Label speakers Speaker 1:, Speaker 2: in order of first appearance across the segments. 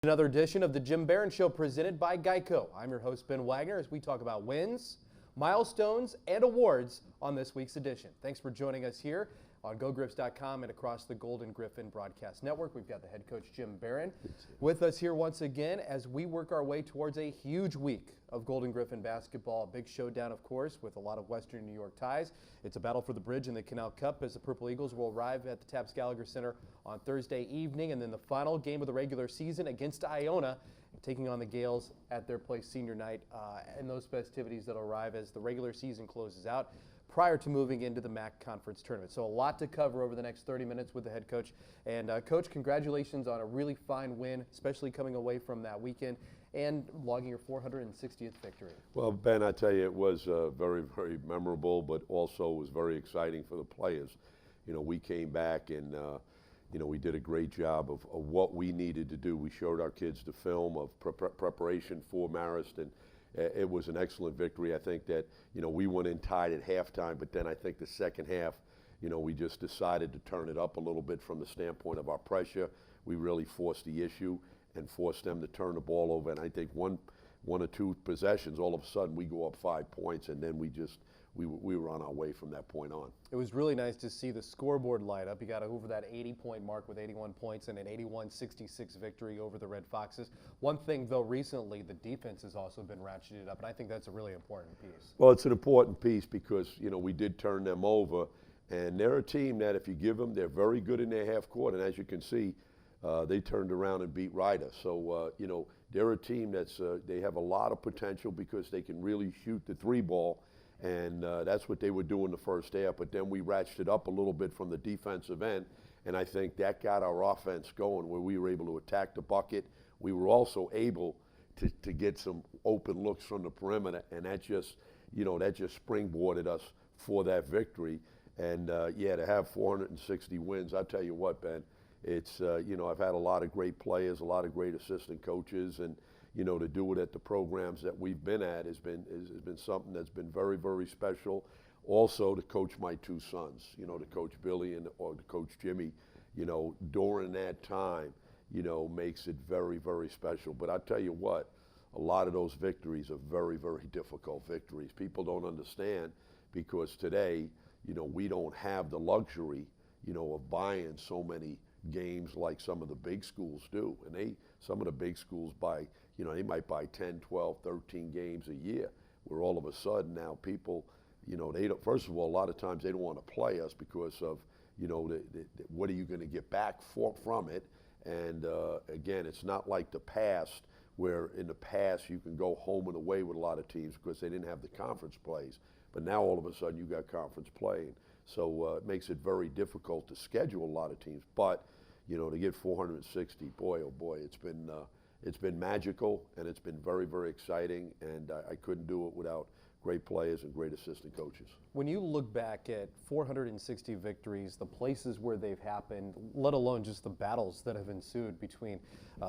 Speaker 1: Another edition of the Jim Barron Show presented by Geico. I'm your host, Ben Wagner, as we talk about wins, milestones, and awards on this week's edition. Thanks for joining us here on GoGriffs.com and across the Golden Griffin Broadcast Network. We've got the head coach, Jim Barron, with us here once again as we work our way towards a huge week of Golden Griffin basketball. A big showdown, of course, with a lot of Western New York ties. It's a battle for the bridge in the Canal Cup as the Purple Eagles will arrive at the Taps Gallagher Center on Thursday evening, and then the final game of the regular season against Iona, taking on the Gales at their place senior night, and those festivities that arrive as the regular season closes out prior to moving into the MAC Conference Tournament. So a lot to cover over the next 30 minutes with the head coach. And Coach, congratulations on a really fine win, especially coming away from that weekend and logging your 460th victory.
Speaker 2: Well, Ben, I tell you, it was very, very memorable, but also was very exciting for the players. You know, we came back and, you know, we did a great job of what we needed to do. We showed our kids the film of preparation for Marist, and it was an excellent victory. I think that, you know, we went in tied at halftime, but then I think the second half, you know, we just decided to turn it up a little bit from the standpoint of our pressure. We really forced the issue and forced them to turn the ball over. And I think one or two possessions, all of a sudden we go up 5 points, and then we were on our way from that point on.
Speaker 1: It was really nice to see the scoreboard light up. You got over that 80-point mark with 81 points and an 81-66 victory over the Red Foxes. One thing, though, recently, the defense has also been ratcheted up, and I think that's a really important piece.
Speaker 2: Well, it's an important piece because, you know, we did turn them over, and they're a team that if you give them, they're very good in their half court, and as you can see, they turned around and beat Ryder. So, you know, they're a team that's, they have a lot of potential because they can really shoot the three ball. And that's what they were doing the first half. But then we ratcheted up a little bit from the defensive end, and I think that got our offense going where we were able to attack the bucket. We were also able to get some open looks from the perimeter, and that just, you know, that just springboarded us for that victory. And, yeah, to have 460 wins, I tell you what, Ben, it's, you know, I've had a lot of great players, a lot of great assistant coaches, and, you know, to do it at the programs that we've been at has been something that's been very, very special. Also, to coach my two sons, you know, to coach Billy or to coach Jimmy, you know, during that time, you know, makes it very, very special. But I tell you what, a lot of those victories are very, very difficult victories. People don't understand because today, you know, we don't have the luxury, you know, of buying so many games like some of the big schools do. And some of the big schools buy, you know, they might buy 10, 12, 13 games a year, where all of a sudden now people, you know, they don't, first of all, a lot of times they don't want to play us because of, you know, what are you going to get back from it? And again, it's not like the past, where in the past you can go home and away with a lot of teams because they didn't have the conference plays. But now all of a sudden you got conference playing. So it makes it very difficult to schedule a lot of teams. But, you know, to get 460, boy, oh boy, it's been magical, and it's been very, very exciting, and I couldn't do it without great players and great assistant coaches.
Speaker 1: When you look back at 460 victories, the places where they've happened, let alone just the battles that have ensued between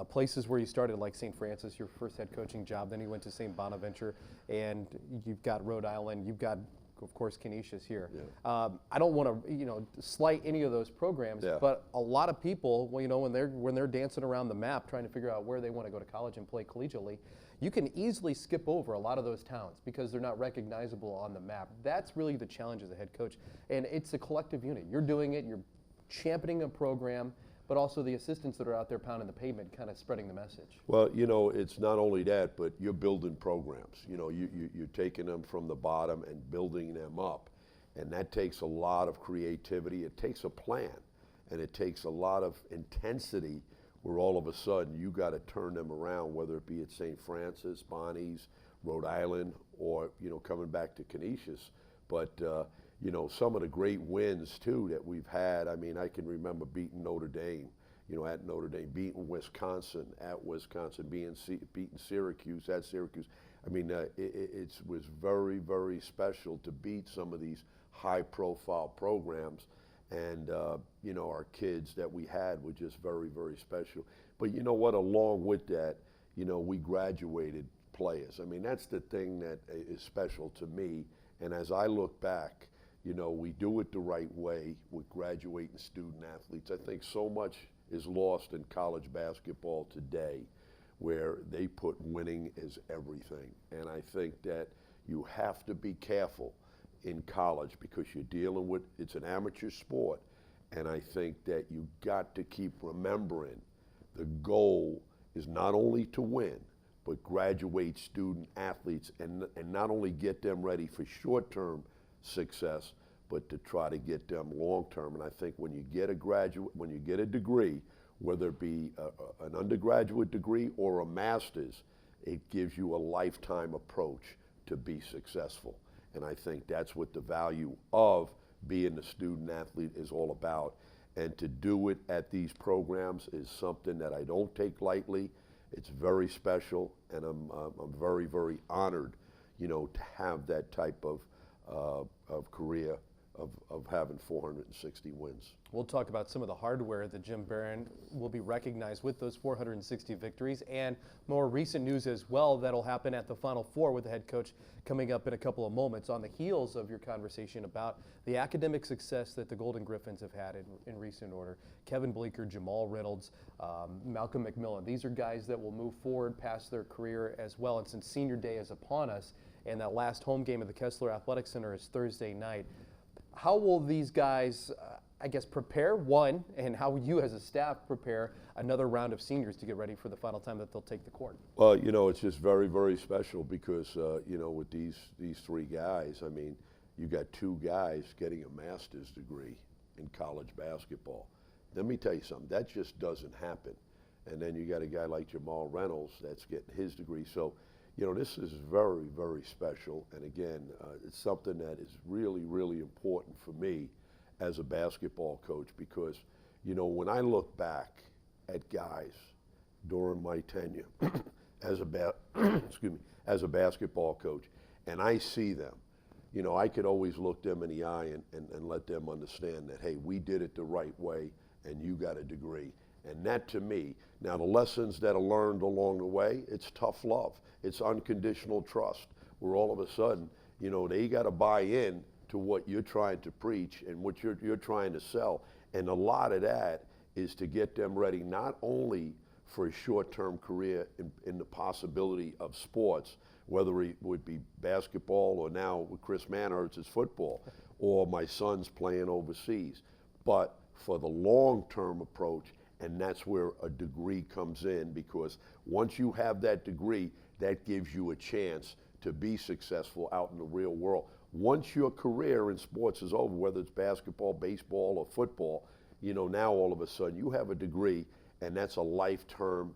Speaker 1: places where you started, like St. Francis, your first head coaching job, then you went to St. Bonaventure, and you've got Rhode Island, you've got, of course, Canisius here. Yeah. I don't want to, you know, slight any of those programs, yeah, but a lot of people, well, you know, when they're dancing around the map trying to figure out where they want to go to college and play collegiately, you can easily skip over a lot of those towns because they're not recognizable on the map. That's really the challenge as a head coach, and it's a collective unit. You're doing it, you're championing a program, but also the assistants that are out there pounding the pavement, kind of spreading the message.
Speaker 2: Well, you know, it's not only that, but you're building programs. You know, you're taking them from the bottom and building them up. And that takes a lot of creativity. It takes a plan. And it takes a lot of intensity where all of a sudden you got to turn them around, whether it be at St. Francis, Bonnie's, Rhode Island, or, you know, coming back to Canisius. But, you know, some of the great wins, too, that we've had. I mean, I can remember beating Notre Dame, you know, at Notre Dame, beating Wisconsin at Wisconsin, beating Syracuse at Syracuse. I mean, it was very, very special to beat some of these high-profile programs. And, you know, our kids that we had were just very, very special. But you know what, along with that, you know, we graduated players. I mean, that's the thing that is special to me. And as I look back, you know, we do it the right way with graduating student athletes. I think so much is lost in college basketball today where they put winning as everything. And I think that you have to be careful in college because you're dealing with, it's an amateur sport. And I think that you got to keep remembering the goal is not only to win, but graduate student athletes and not only get them ready for short-term success, but to try to get them long-term. And I think when you get a degree, whether it be an undergraduate degree or a master's, it gives you a lifetime approach to be successful. And I think that's what the value of being a student athlete is all about. And to do it at these programs is something that I don't take lightly. It's very special, and I'm very, very honored, to have that type of career of having 460 wins.
Speaker 1: We'll talk about some of the hardware that Jim Barron will be recognized with those 460 victories, and more recent news as well that'll happen at the Final Four with the head coach coming up in a couple of moments on the heels of your conversation about the academic success that the Golden Griffins have had in recent order. Kevin Bleeker, Jamal Reynolds, Malcolm McMillan. These are guys that will move forward past their career as well, and since senior day is upon us, and that last home game at the Kessler Athletic Center is Thursday night, how will these guys, prepare, one, and how you as a staff prepare another round of seniors to get ready for the final time that they'll take the court?
Speaker 2: Well, it's just very, very special because, with these three guys, I mean, you got two guys getting a master's degree in college basketball. Let me tell you something, that just doesn't happen. And then you got a guy like Jamal Reynolds that's getting his degree. So, this is very, very special. And again, it's something that is really, really important for me as a basketball coach because, when I look back at guys during my tenure as a basketball coach, and I see them, I could always look them in the eye and let them understand that, hey, we did it the right way and you got a degree. And that to me, now the lessons that are learned along the way, it's tough love. It's unconditional trust, where all of a sudden, they got to buy in to what you're trying to preach and what you're trying to sell. And a lot of that is to get them ready not only for a short-term career in the possibility of sports, whether it would be basketball or now with Chris Manhurst it's football, or my son's playing overseas, but for the long-term approach. And that's where a degree comes in, because once you have that degree, that gives you a chance to be successful out in the real world. Once your career in sports is over, whether it's basketball, baseball, or football, now all of a sudden you have a degree, and that's a lifetime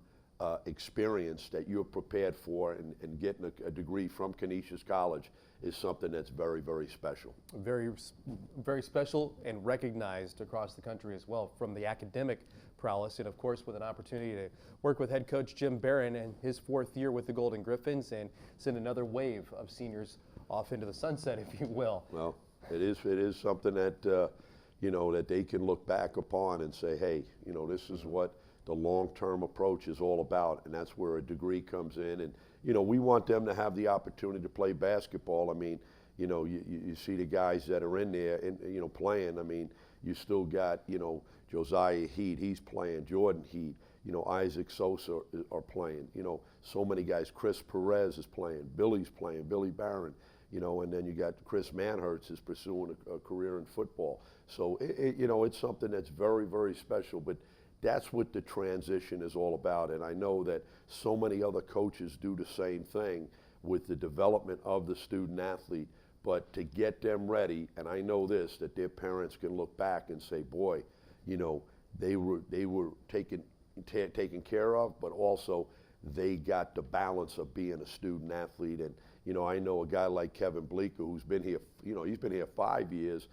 Speaker 2: experience that you're prepared for, and getting a degree from Canisius College is something that's very, very special.
Speaker 1: Very, very special and recognized across the country as well from the academic prowess, and of course with an opportunity to work with head coach Jim Barron in his fourth year with the Golden Griffins and send another wave of seniors off into the sunset, if you will.
Speaker 2: Well, it is something that, that they can look back upon and say, hey, this is what the long-term approach is all about, and that's where a degree comes in. And we want them to have the opportunity to play basketball. I mean, you see the guys that are in there and playing. I mean, you still got Josiah Heat, he's playing. Jordan Heat, Isaac Sosa are playing. So many guys. Chris Perez is playing. Billy's playing. Billy Barron. And then you got Chris Manhurst is pursuing a career in football. So it's something that's very, very special. But that's what the transition is all about. And I know that so many other coaches do the same thing with the development of the student athlete. But to get them ready, and I know this, that their parents can look back and say, boy, they were taken care of, but also they got the balance of being a student athlete. And I know a guy like Kevin Bleeker, who's been here, he's been here 5 years,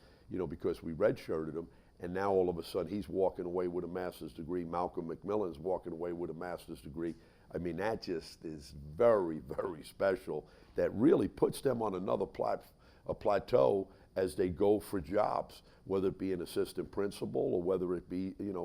Speaker 2: because we redshirted him. And now all of a sudden he's walking away with a master's degree. Malcolm McMillan's walking away with a master's degree. I mean, that just is very, very special. That really puts them on another plateau as they go for jobs, whether it be an assistant principal or whether it be, in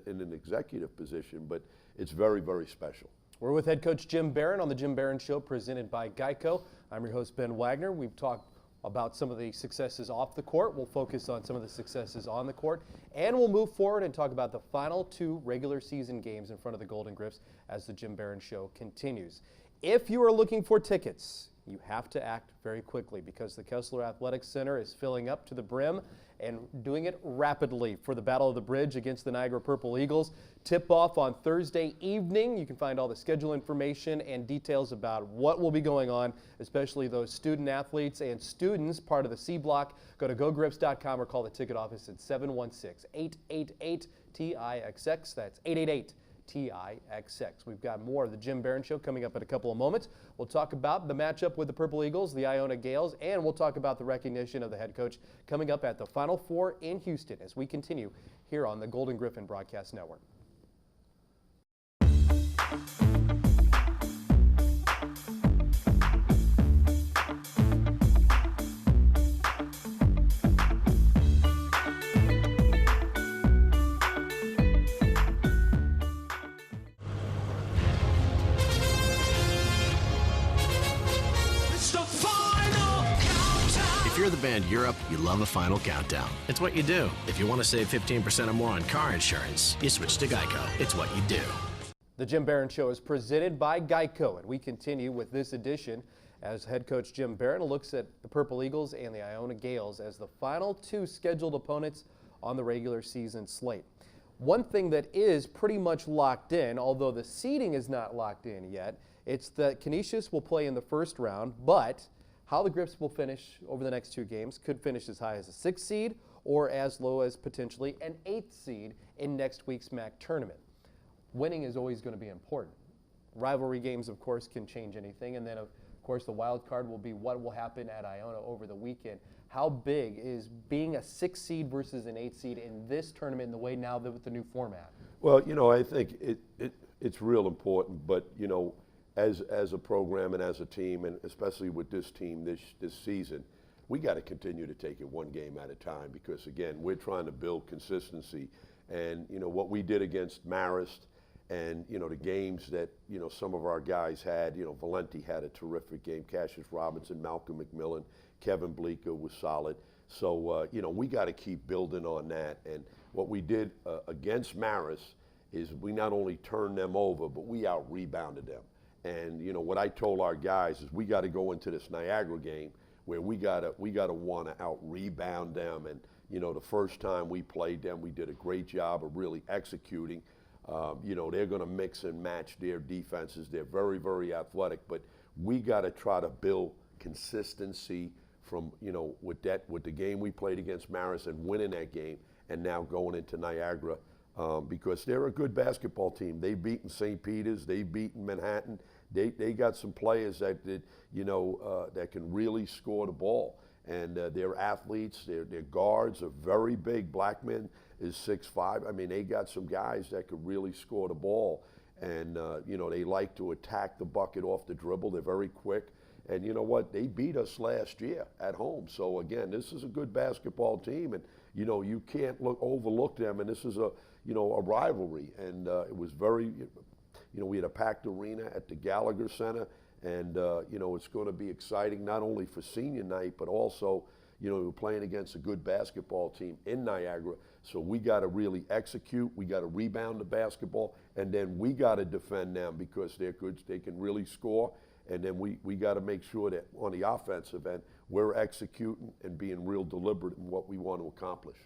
Speaker 2: an executive position. But it's very, very special.
Speaker 1: We're with head coach Jim Barron on the Jim Barron Show, presented by Geico. I'm your host, Ben Wagner. We've talked about some of the successes off the court. We'll focus on some of the successes on the court, and we'll move forward and talk about the final 2 regular season games in front of the Golden Griffs as the Jim Barron Show continues. If you are looking for tickets, you have to act very quickly because the Kessler Athletic Center is filling up to the brim and doing it rapidly for the Battle of the Bridge against the Niagara Purple Eagles. Tip-off on Thursday evening. You can find all the schedule information and details about what will be going on, especially those student athletes and students, part of the C Block. Go to gogriffs.com or call the ticket office at 716-888-TIXX. That's 888-TIXX. We've got more of the Jim Barron Show coming up in a couple of moments. We'll talk about the matchup with the Purple Eagles, the Iona Gales, and we'll talk about the recognition of the head coach coming up at the Final Four in Houston as we continue here on the Golden Griffin Broadcast Network.
Speaker 3: If you're the band Europe, you love a final countdown. It's what you do. If you want to save 15% or more on car insurance, you switch to Geico. It's what you do.
Speaker 1: The Jim Barron Show is presented by Geico, and we continue with this edition as head coach Jim Barron looks at the Purple Eagles and the Iona Gales as the final 2 scheduled opponents on the regular season slate. One thing that is pretty much locked in, although the seeding is not locked in yet, it's that Canisius will play in the first round, but how the Griffs will finish over the next 2 games could finish as high as a 6th seed or as low as potentially an 8th seed in next week's MAC tournament. Winning is always going to be important. Rivalry games, of course, can change anything, and then, of course, the wild card will be what will happen at Iona over the weekend. How big is being a 6th seed versus an 8th seed in this tournament in the way now that with the new format?
Speaker 2: Well, I think it's real important, but, as a program and as a team, and especially with this team this season, we got to continue to take it one game at a time because, again, we're trying to build consistency. And, what we did against Marist and, the games that, some of our guys had, Valenti had a terrific game, Cassius Robinson, Malcolm McMillan, Kevin Bleeker was solid. So, we got to keep building on that. And what we did against Marist is we not only turned them over, but we out-rebounded them. And, what I told our guys is we got to go into this Niagara game where we got to want to out-rebound them. And, the first time we played them, we did a great job of really executing. They're going to mix and match their defenses. They're very, very athletic. But we got to try to build consistency from, with the game we played against Marist and winning that game and now going into Niagara. Because they're a good basketball team. They've beaten St. Peter's, they've beaten Manhattan. They got some players that that can really score the ball. And they're athletes, their guards are very big. Blackman is 6'5". I mean, they got some guys that could really score the ball. And, they like to attack the bucket off the dribble. They're very quick. And you know what? They beat us last year at home. So, again, this is a good basketball team. And, you can't overlook them. And this is a rivalry. And it was very, we had a packed arena at the Gallagher Center. And, it's going to be exciting not only for senior night, but also, we're playing against a good basketball team in Niagara. So we got to really execute. We got to rebound the basketball. And then we got to defend them because they're good. They can really score. And then we got to make sure that on the offensive end, we're executing and being real deliberate in what we want to accomplish.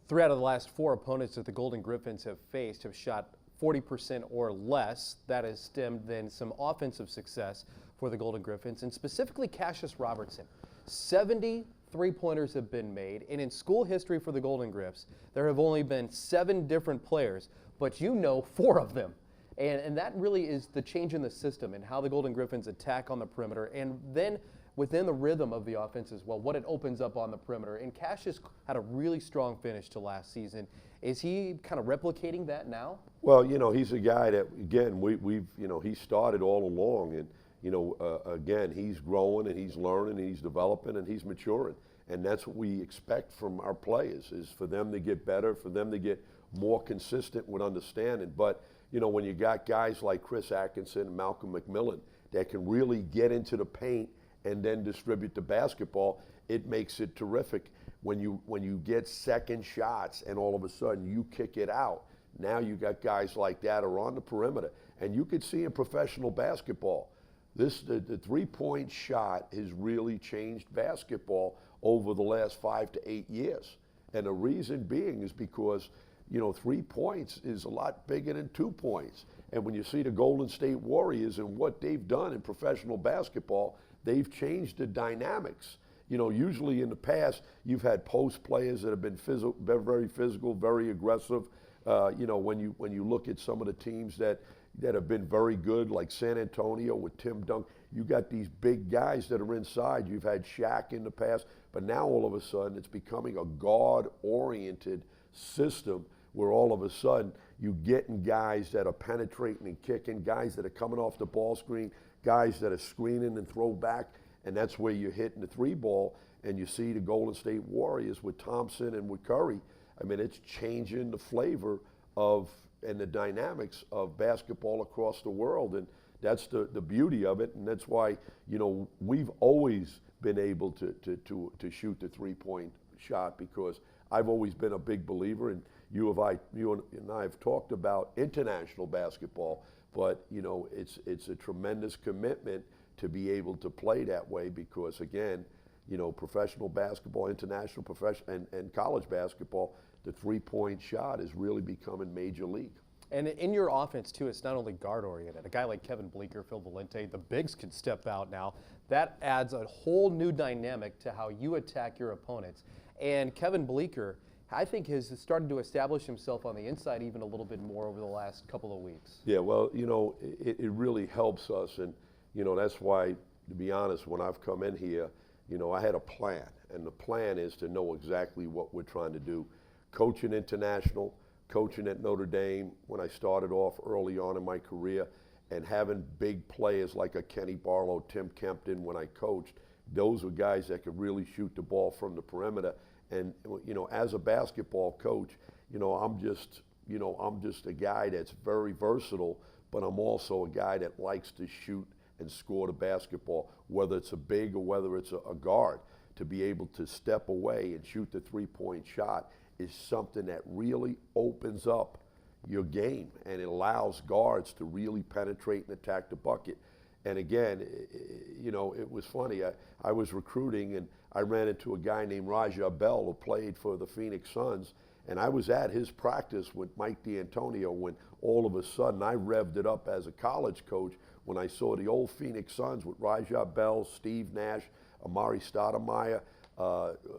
Speaker 1: 3 out of the last 4 opponents that the Golden Griffins have faced have shot 40% or less. That has stemmed then some offensive success for the Golden Griffins, and specifically Cassius Robertson. 70 3-pointers have been made, and in school history for the Golden Griffs, there have only been 7 different players, but 4 of them. And that really is the change in the system and how the Golden Griffins attack on the perimeter, and then within the rhythm of the offense as well, what it opens up on the perimeter. And Cassius had a really strong finish to last season. Is he kind of replicating that now?
Speaker 2: Well, he's a guy that, again, he started all along. And, again, he's growing and he's learning and he's developing and he's maturing. And that's what we expect from our players, is for them to get better, for them to get more consistent with understanding. But, when you got guys like Chris Atkinson and Malcolm McMillan that can really get into the paint and then distribute the basketball, it makes it terrific. When you get second shots and all of a sudden you kick it out, now you got guys like that are on the perimeter. And you could see in professional basketball, the three-point shot has really changed basketball over the last 5 to 8 years. And the reason being is because, 3 points is a lot bigger than 2 points. And when you see the Golden State Warriors and what they've done in professional basketball, they've changed the dynamics. Usually in the past, you've had post players that have been very physical, very aggressive. When you look at some of the teams that have been very good, like San Antonio with Tim Duncan, you got these big guys that are inside. You've had Shaq in the past, but now all of a sudden it's becoming a guard-oriented system where all of a sudden you're getting guys that are penetrating and kicking, guys that are coming off the ball screen, guys that are screening and throw back, and that's where you're hitting the three ball. And you see the Golden State Warriors with Thompson and with Curry. I mean, it's changing the flavor and the dynamics of basketball across the world, and that's the beauty of it, and that's why we've always been able to shoot the three-point shot, because I've always been a big believer, and you and I have talked about international basketball, but it's a tremendous commitment to be able to play that way, because again, professional basketball, international, professional, and college basketball, the three-point shot is really becoming major league.
Speaker 1: And in your offense, too, it's not only guard-oriented. A guy like Kevin Bleeker, Phil Valente, the bigs can step out now. That adds a whole new dynamic to how you attack your opponents. And Kevin Bleeker, I think, has started to establish himself on the inside even a little bit more over the last couple of weeks.
Speaker 2: Yeah, well, it really helps us. And, that's why, to be honest, when I've come in here, I had a plan. And the plan is to know exactly what we're trying to do. Coaching international, coaching at Notre Dame when I started off early on in my career, and having big players like a Kenny Barlow, Tim Kempton when I coached, those were guys that could really shoot the ball from the perimeter. And as a basketball coach, I'm just a guy that's very versatile, but I'm also a guy that likes to shoot and score the basketball, whether it's a big or whether it's a guard. To be able to step away and shoot the three-point shot is something that really opens up your game, and it allows guards to really penetrate and attack the bucket. And again, it was funny. I was recruiting, and I ran into a guy named Raja Bell who played for the Phoenix Suns, and I was at his practice with Mike D'Antonio when all of a sudden I revved it up as a college coach when I saw the old Phoenix Suns with Raja Bell, Steve Nash, Amari Stoudemire,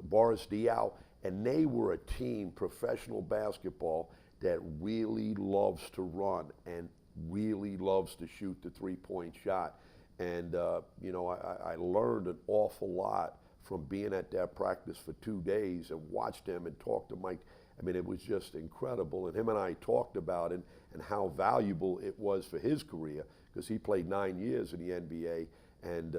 Speaker 2: Boris Diaw, and they were a team, professional basketball, that really loves to run and really loves to shoot the three-point shot. And, I learned an awful lot from being at that practice for 2 days and watched them and talked to Mike. I mean, it was just incredible. And him and I talked about it and how valuable it was for his career, because he played 9 years in the NBA. And,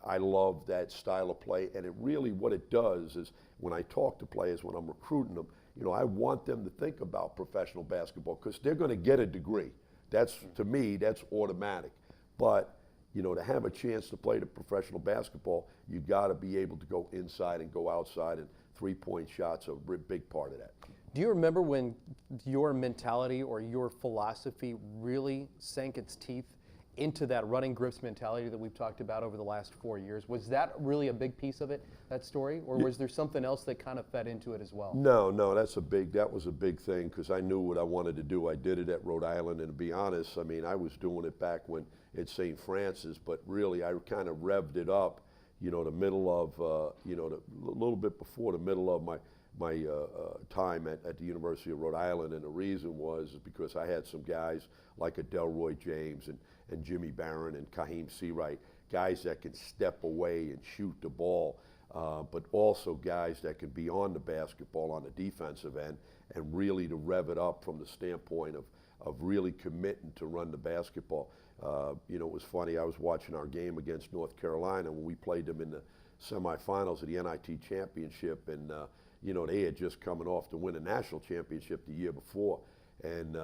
Speaker 2: I love that style of play. And it really, what it does is when I talk to players, when I'm recruiting them, I want them to think about professional basketball, because they're going to get a degree. That's, to me, that's automatic. But, to have a chance to play the professional basketball, you got to be able to go inside and go outside, and three-point shots are a big part of that.
Speaker 1: Do you remember when your mentality or your philosophy really sank its teeth into that running grips mentality that we've talked about over the last 4 years? Was that really a big piece of it, that story, or was there something else that kind of fed into it as well?
Speaker 2: No, that was a big thing, because I knew what I wanted to do. I did it at Rhode Island, and to be honest, I mean, I was doing it back when at St. Francis, but really I kind of revved it up, the middle of, a little bit before the middle of my time at the University of Rhode Island. And the reason was because I had some guys like a Delroy James and Jimmy Barron and Kaheem Seawright, guys that can step away and shoot the ball, but also guys that can be on the basketball on the defensive end and really to rev it up from the standpoint of really committing to run the basketball. It was funny, I was watching our game against North Carolina when we played them in the semifinals of the NIT championship, and they had just coming off to win a national championship the year before. And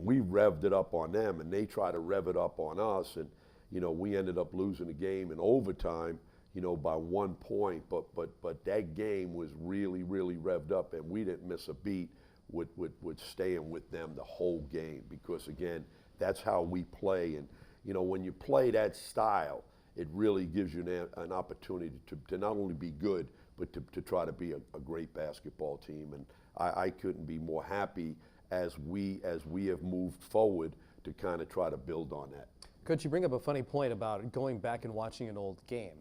Speaker 2: we revved it up on them, and they tried to rev it up on us. And we ended up losing the game in overtime, by 1 point, but that game was really, really revved up, and we didn't miss a beat with staying with them the whole game, because again, that's how we play. And when you play that style, it really gives you an opportunity to not only be good, but to try to be a great basketball team. And I couldn't be more happy as we have moved forward to kind of try to build on that.
Speaker 1: Coach, you bring up a funny point about going back and watching an old game.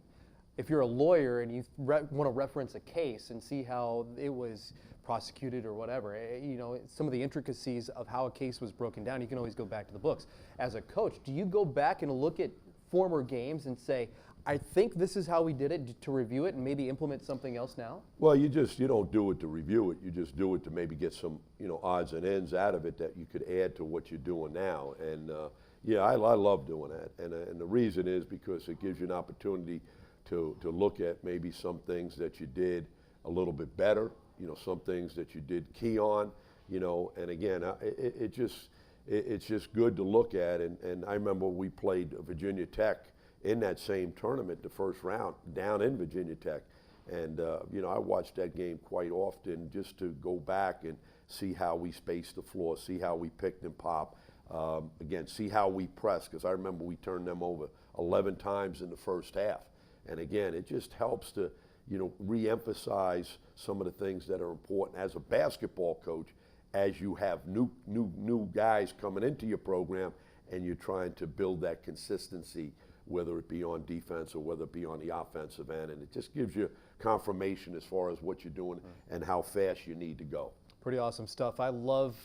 Speaker 1: If you're a lawyer and you want to reference a case and see how it was prosecuted or whatever, some of the intricacies of how a case was broken down, you can always go back to the books. As a coach, do you go back and look at former games and say, I think this is how we did it, to review it and maybe implement something else now?
Speaker 2: Well, you don't do it to review it. You just do it to maybe get some, odds and ends out of it that you could add to what you're doing now. And I love doing that. And the reason is because it gives you an opportunity to look at maybe some things that you did a little bit better, some things that you did key on, and again, it's just good to look at. And I remember we played Virginia Tech in that same tournament, the first round, down in Virginia Tech. And, I watched that game quite often just to go back and see how we spaced the floor, see how we picked and pop, again, see how we pressed, because I remember we turned them over 11 times in the first half. And again, it just helps to, re-emphasize some of the things that are important as a basketball coach, as you have new guys coming into your program and you're trying to build that consistency, whether it be on defense or whether it be on the offensive end. And it just gives you confirmation as far as what you're doing and how fast you need to go.
Speaker 1: Pretty awesome stuff. I love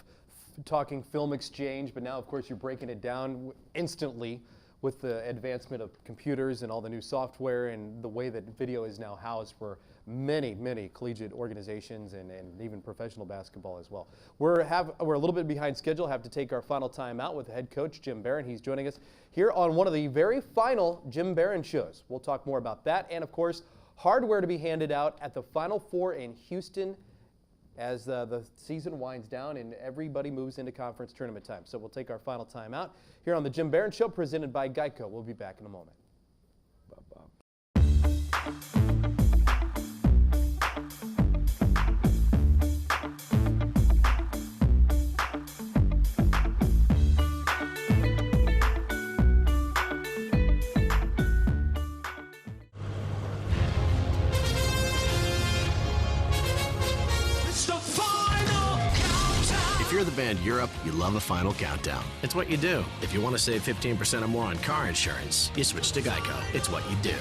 Speaker 1: talking film exchange, but now, of course, you're breaking it down instantly with the advancement of computers and all the new software and the way that video is now housed for many, many collegiate organizations and even professional basketball as well. We're a little bit behind schedule, have to take our final time out with the head coach, Jim Barron. He's joining us here on one of the very final Jim Barron shows. We'll talk more about that and, of course, hardware to be handed out at the Final Four in Houston as the season winds down and everybody moves into conference tournament time. So we'll take our final time out here on the Jim Barron Show, presented by Geico. We'll be back in a moment.
Speaker 3: If you're the band Europe, you love a final countdown. It's what you do. If you want to save 15% or more on car insurance, you switch to Geico. It's what you do.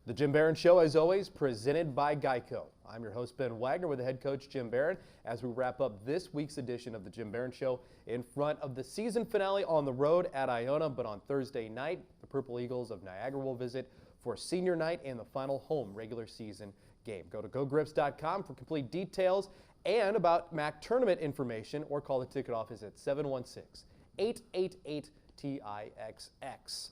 Speaker 1: The Jim Barron Show, as always, presented by Geico. I'm your host, Ben Wagner, with the head coach, Jim Barron, as we wrap up this week's edition of the Jim Barron Show in front of the season finale on the road at Iona. But on Thursday night, the Purple Eagles of Niagara will visit for senior night and the final home regular season game. Go to gogrips.com for complete details and about MAC tournament information, or call the ticket office at 716-888-TIXX.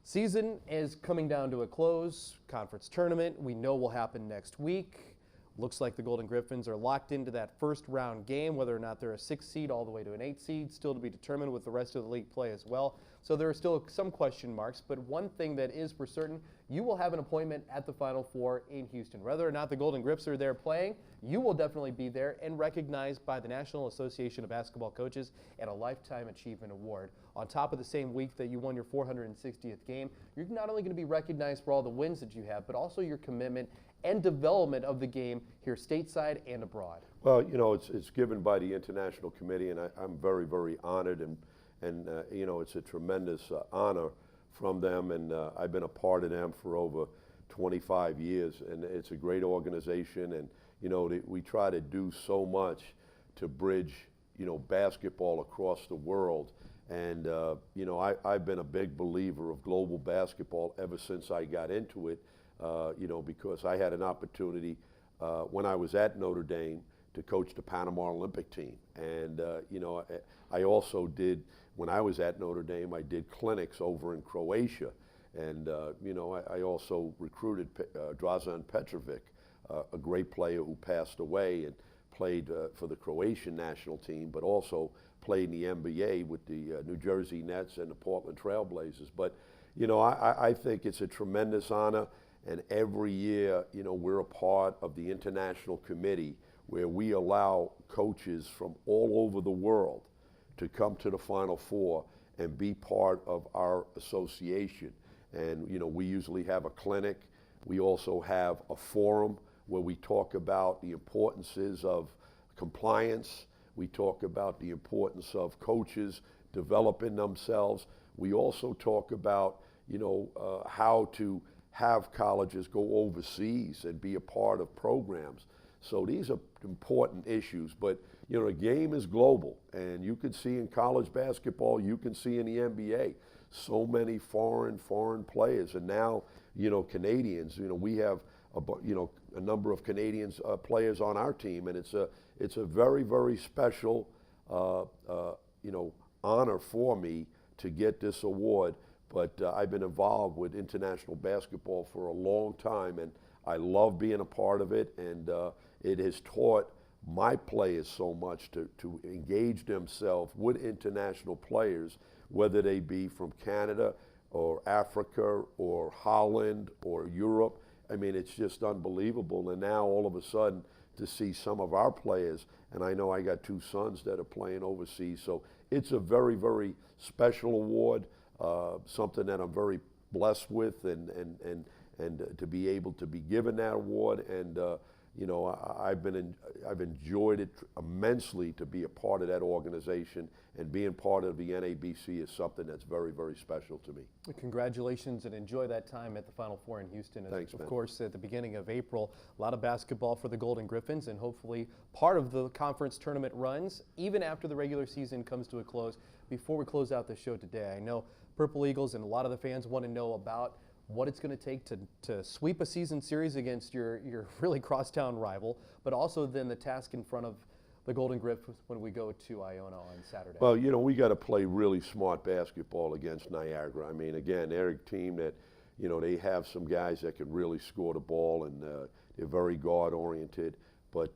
Speaker 1: Season is coming down to a close. Conference tournament we know will happen next week. Looks like the Golden Griffins are locked into that first round game, whether or not they're a 6 seed all the way to an 8 seed, still to be determined with the rest of the league play as well. So there are still some question marks, but one thing that is for certain, you will have an appointment at the Final Four in Houston. Whether or not the Golden Griffs are there playing, you will definitely be there and recognized by the National Association of Basketball Coaches and a Lifetime Achievement Award. On top of the same week that you won your 460th game, you're not only going to be recognized for all the wins that you have, but also your commitment and development of the game here stateside and abroad.
Speaker 2: Well, it's given by the International Committee, and I'm very, very honored, and it's a tremendous honor from them, and I've been a part of them for over 25 years, and it's a great organization, and we try to do so much to bridge basketball across the world. And I've been a big believer of global basketball ever since I got into it, because I had an opportunity when I was at Notre Dame to coach the Panama Olympic team. And I also did, when I was at Notre Dame, I did clinics over in Croatia. And I also recruited Drazen Petrovic, a great player who passed away, and played for the Croatian national team, but also played in the NBA with the New Jersey Nets and the Portland Trail Blazers. But, you know, I think it's a tremendous honor, and every year, you know, we're a part of the international committee where we allow coaches from all over the world to come to the Final Four and be part of our association. And, you know, we usually have a clinic. We also have a forum where we talk about the importances of compliance. We talk about the importance of coaches developing themselves. We also talk about, you know, how to have colleges go overseas and be a part of programs. So these are important issues, but you know, the game is global, and you can see in college basketball, you can see in the NBA, so many foreign players, and now, you know, Canadians. You know, we have a number of Canadians players on our team, and it's a very special you know, honor for me to get this award. But I've been involved with international basketball for a long time, and I love being a part of it, and it has taught my players so much to engage themselves with international players, whether they be from Canada or Africa or Holland or Europe. I mean, it's just unbelievable. And now all of a sudden to see some of our players, and I know I got two sons that are playing overseas, so it's a very special award, something that I'm very blessed with, and to be able to be given that award. And you know, I've enjoyed it immensely to be a part of that organization, and being part of the NABC is something that's very special to me.
Speaker 1: Congratulations, and enjoy that time at the Final Four in Houston.
Speaker 2: Thanks,
Speaker 1: of
Speaker 2: man.
Speaker 1: course, at the beginning of April, a lot of basketball for the Golden Griffins, and hopefully part of the conference tournament runs even after the regular season comes to a close. Before we close out the show today, I know Purple Eagles and a lot of the fans want to know about what it's going to take to sweep a season series against your really crosstown rival, but also then the task in front of the Golden Griffins when we go to Iona on Saturday.
Speaker 2: Well, you know, we got to play really smart basketball against Niagara. I mean, again, they're a team that, you know, they have some guys that can really score the ball, and they're very guard-oriented. But,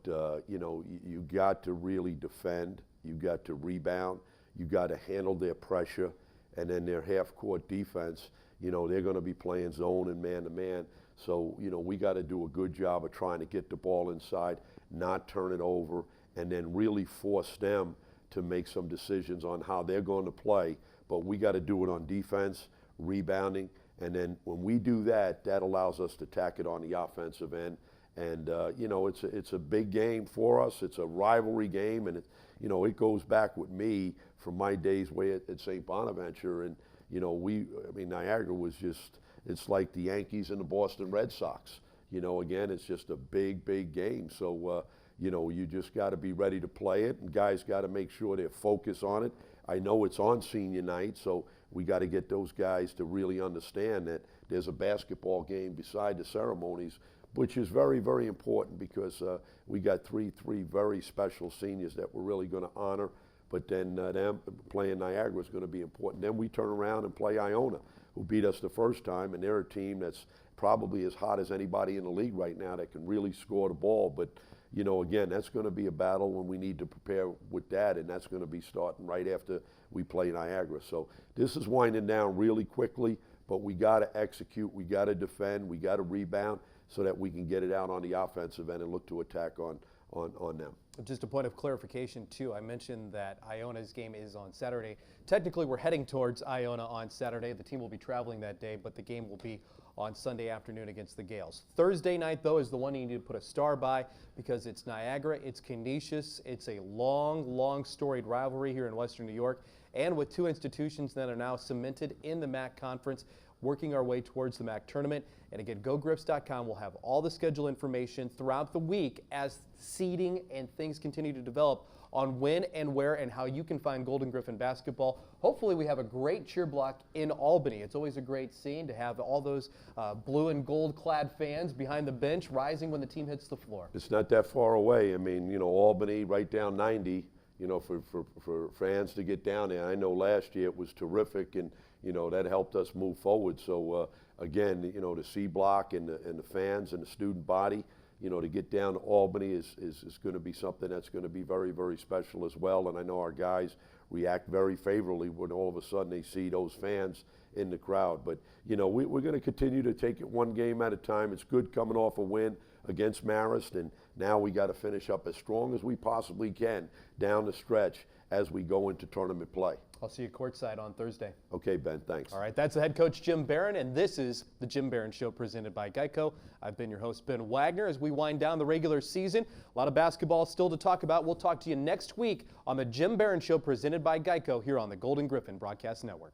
Speaker 2: you know, you got to really defend. You got to rebound. You got to handle their pressure. And then their half-court defense, you know, they're going to be playing zone and man-to-man. So, you know, we got to do a good job of trying to get the ball inside, not turn it over, and then really force them to make some decisions on how they're going to play. But we got to do it on defense, rebounding, and then when we do that, that allows us to tack it on the offensive end. And, you know, it's a big game for us. It's a rivalry game, and, you know, it goes back with me from my days way at St. Bonaventure. And, you know, I mean, Niagara was just, it's like the Yankees and the Boston Red Sox. You know, again, it's just a big game. So, you know, you just got to be ready to play it, and guys got to make sure they're focused on it. I know it's on senior night, so we got to get those guys to really understand that there's a basketball game beside the ceremonies, which is very important, because we got three very special seniors that we're really going to honor. But then them playing Niagara is going to be important. Then we turn around and play Iona, who beat us the first time, and they're a team that's probably as hot as anybody in the league right now that can really score the ball. But, you know, again, that's going to be a battle when we need to prepare with that, and that's going to be starting right after we play Niagara. So this is winding down really quickly, but we got to execute, we got to defend, we got to rebound, so that we can get it out on the offensive end and look to attack on them.
Speaker 1: Just a point of clarification, too. I mentioned that Iona's game is on Saturday. Technically, we're heading towards Iona on Saturday. The team will be traveling that day, but the game will be on Sunday afternoon against the Gales. Thursday night, though, is the one you need to put a star by, because it's Niagara, it's Canisius, it's a long storied rivalry here in Western New York, and with two institutions that are now cemented in the MAC conference, working our way towards the MAC tournament. And again, GoGriffs.com will have all the schedule information throughout the week as seeding and things continue to develop on when and where and how you can find Golden Griffin basketball. Hopefully we have a great cheer block in Albany. It's always a great scene to have all those blue and gold clad fans behind the bench rising when the team hits the floor.
Speaker 2: It's not that far away. I mean, you know, Albany right down 90, you know, for fans to get down there. I know last year it was terrific, and you know, that helped us move forward. So again, you know, the C block and the fans and the student body, to get down to Albany is going to be something that's going to be very, very special as well. And I know our guys react very favorably when all of a sudden they see those fans in the crowd. But, we're going to continue to take it one game at a time. It's good coming off a win against Marist, and now we got to finish up as strong as we possibly can down the stretch as we go into tournament play.
Speaker 1: I'll see you courtside on Thursday.
Speaker 2: Okay, Ben, thanks.
Speaker 1: All right, that's the head coach, Jim Barron, and this is the Jim Barron Show presented by Geico. I've been your host, Ben Wagner. As we wind down the regular season, a lot of basketball still to talk about. We'll talk to you next week on the Jim Barron Show presented by Geico here on the Golden Griffin Broadcast Network.